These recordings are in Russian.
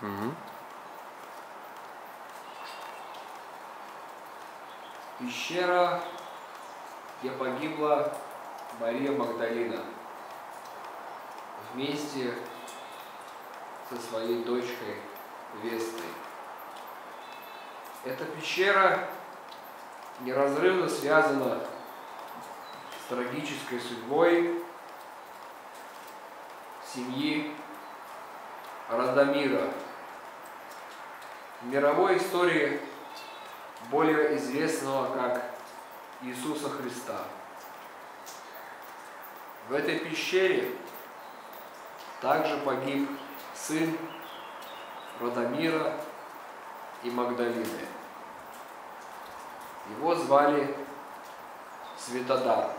Мгм. Пещера, где погибла Мария Магдалина вместе со своей дочкой Вестой. Эта пещера неразрывно связана с трагической судьбой семьи Радомира. В мировой истории более известного как Иисуса Христа. В этой пещере также погиб сын Радомира и Магдалины. Его звали Светодар.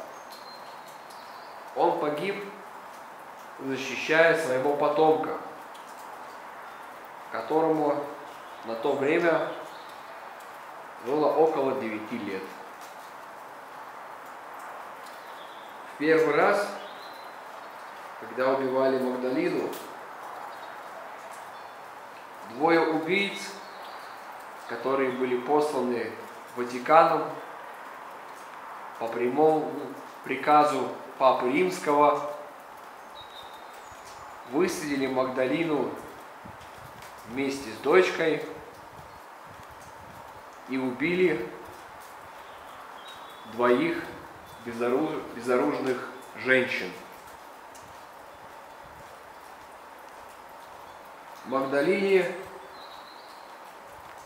Он погиб, защищая своего потомка, которому на то время было около 9 лет. В первый раз, когда убивали Магдалину, двое убийц, которые были посланы Ватиканом по прямому приказу Папы Римского, высадили Магдалину вместе с дочкой и убили двоих безоружных женщин. Магдалине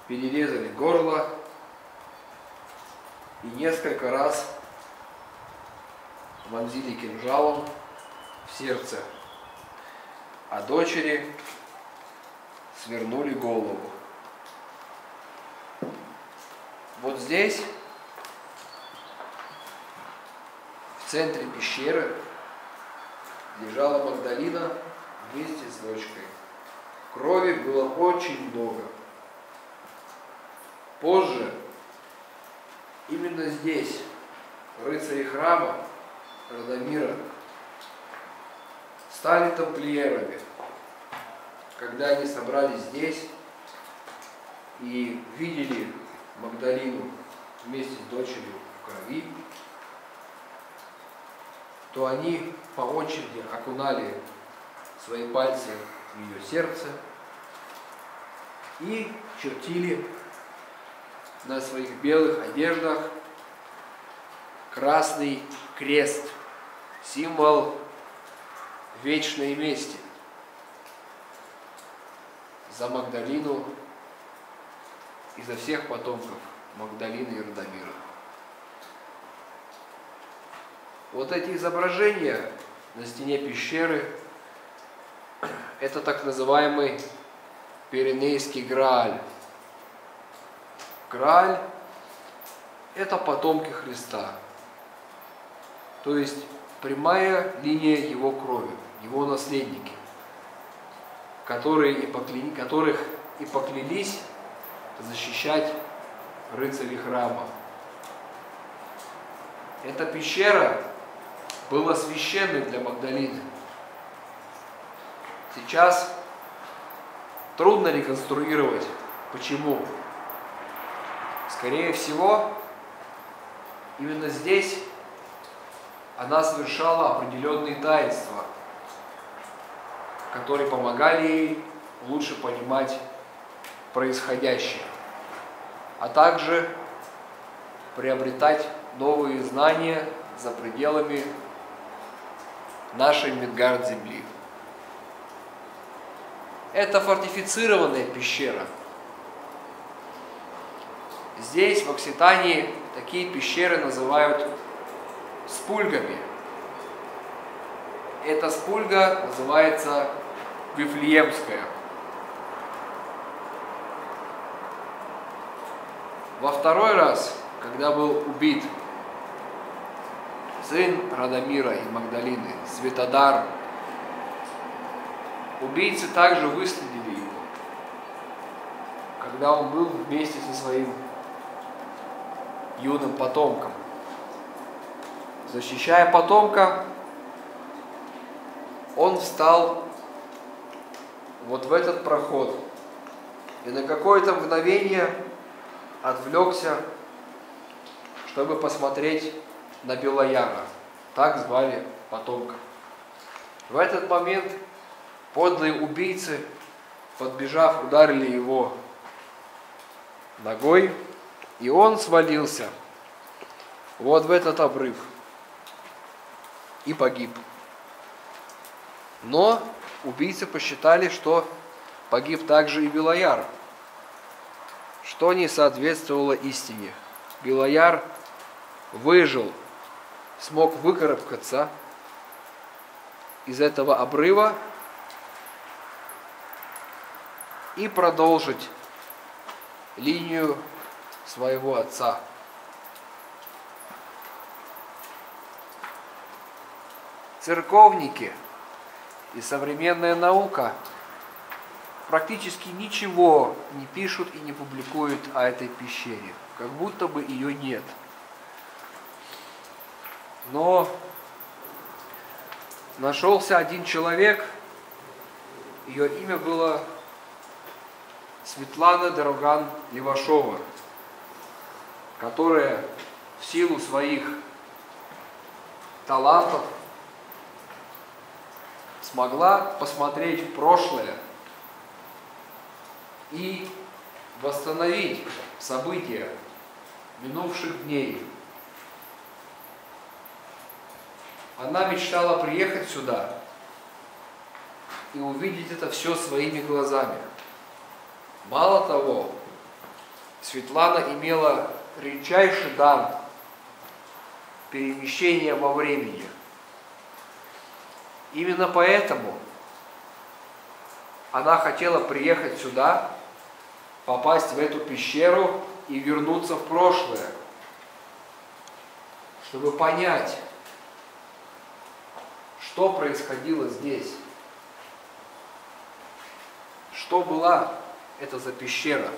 перерезали горло и несколько раз вонзили кинжалом в сердце, а дочери свернули голову. Вот здесь, в центре пещеры, лежала Магдалина вместе с дочкой. Крови было очень много. Позже, именно здесь, рыцари храма Радомира стали тамплиерами, когда они собрались здесь и видели Магдалину вместе с дочерью в крови, то они по очереди окунали свои пальцы в ее сердце и чертили на своих белых одеждах красный крест, символ вечной мести за Магдалину и за всех потомков Магдалины и Радомира. Вот эти изображения на стене пещеры — это так называемый Пиренейский Грааль. Грааль — это потомки Христа, то есть прямая линия его крови, его наследники, которых и поклялись защищать рыцари храма. Эта пещера была священной для Магдалины. Сейчас трудно реконструировать, почему. Скорее всего, именно здесь она совершала определенные таинства, которые помогали ей лучше понимать происходящее, а также приобретать новые знания за пределами нашей Мидгард-земли. Это фортифицированная пещера. Здесь, в Окситании, такие пещеры называют спульгами. Эта спульга называется Вифлеемская. Во второй раз, когда был убит сын Радомира и Магдалины, Светодар, убийцы также выследили его, когда он был вместе со своим юным потомком. Защищая потомка, он встал вот в этот проход, и на какое-то мгновение отвлекся, чтобы посмотреть на Белояра. Так звали потомка. В этот момент подлые убийцы, подбежав, ударили его ногой, и он свалился вот в этот обрыв и погиб. Но убийцы посчитали, что погиб также и Белояр, что не соответствовало истине. Белояр выжил, смог выкарабкаться из этого обрыва и продолжить линию своего отца. Церковники и современная наука практически ничего не пишут и не публикуют о этой пещере, как будто бы ее нет. Но нашелся один человек, ее имя было Светлана Дороган-Левашова, которая в силу своих талантов смогла посмотреть в прошлое и восстановить события минувших дней. Она мечтала приехать сюда и увидеть это все своими глазами. Мало того, Светлана имела редчайший дар перемещения во времени. Именно поэтому она хотела приехать сюда, попасть в эту пещеру и вернуться в прошлое, чтобы понять, что происходило здесь, что была это за пещера,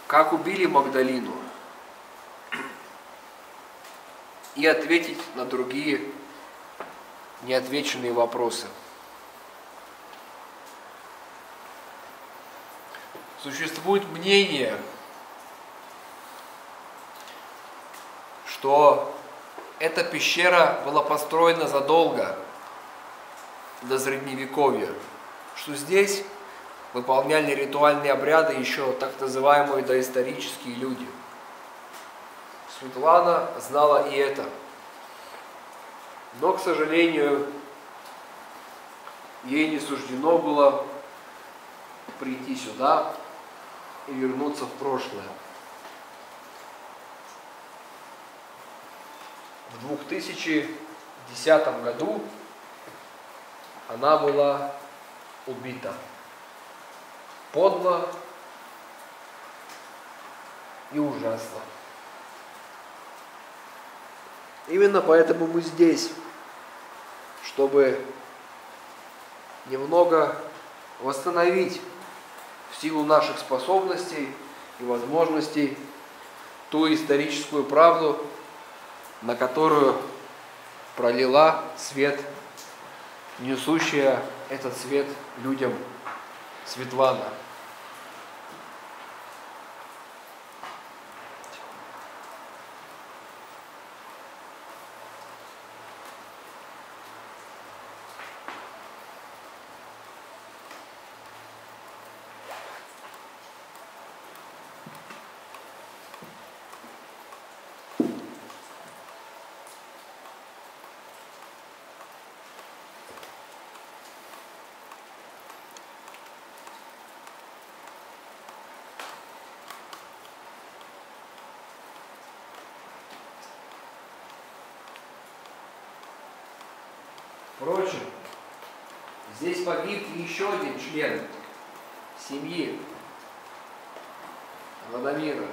как убили Магдалину, и ответить на другие неотвеченные вопросы. Существует мнение, что эта пещера была построена задолго до Средневековья, что здесь выполняли ритуальные обряды еще так называемые доисторические люди. Светлана знала и это. Но, к сожалению, ей не суждено было прийти сюда и вернуться в прошлое. В 2010 году она была убита. Подло и ужасно. Именно поэтому мы здесь, чтобы немного восстановить в силу наших способностей и возможностей ту историческую правду, на которую пролила свет, несущая этот свет людям Светлана. Впрочем, здесь погиб еще один член семьи Радомира,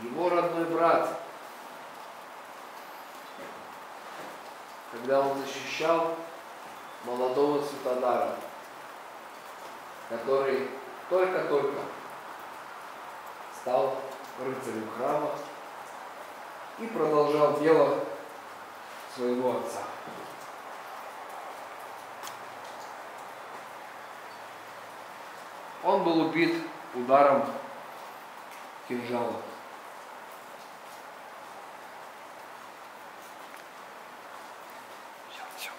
его родной брат, когда он защищал молодого Святодара, который только-только стал рыцарем храма и продолжал дело своего отца. Он был убит ударом кинжала. Все.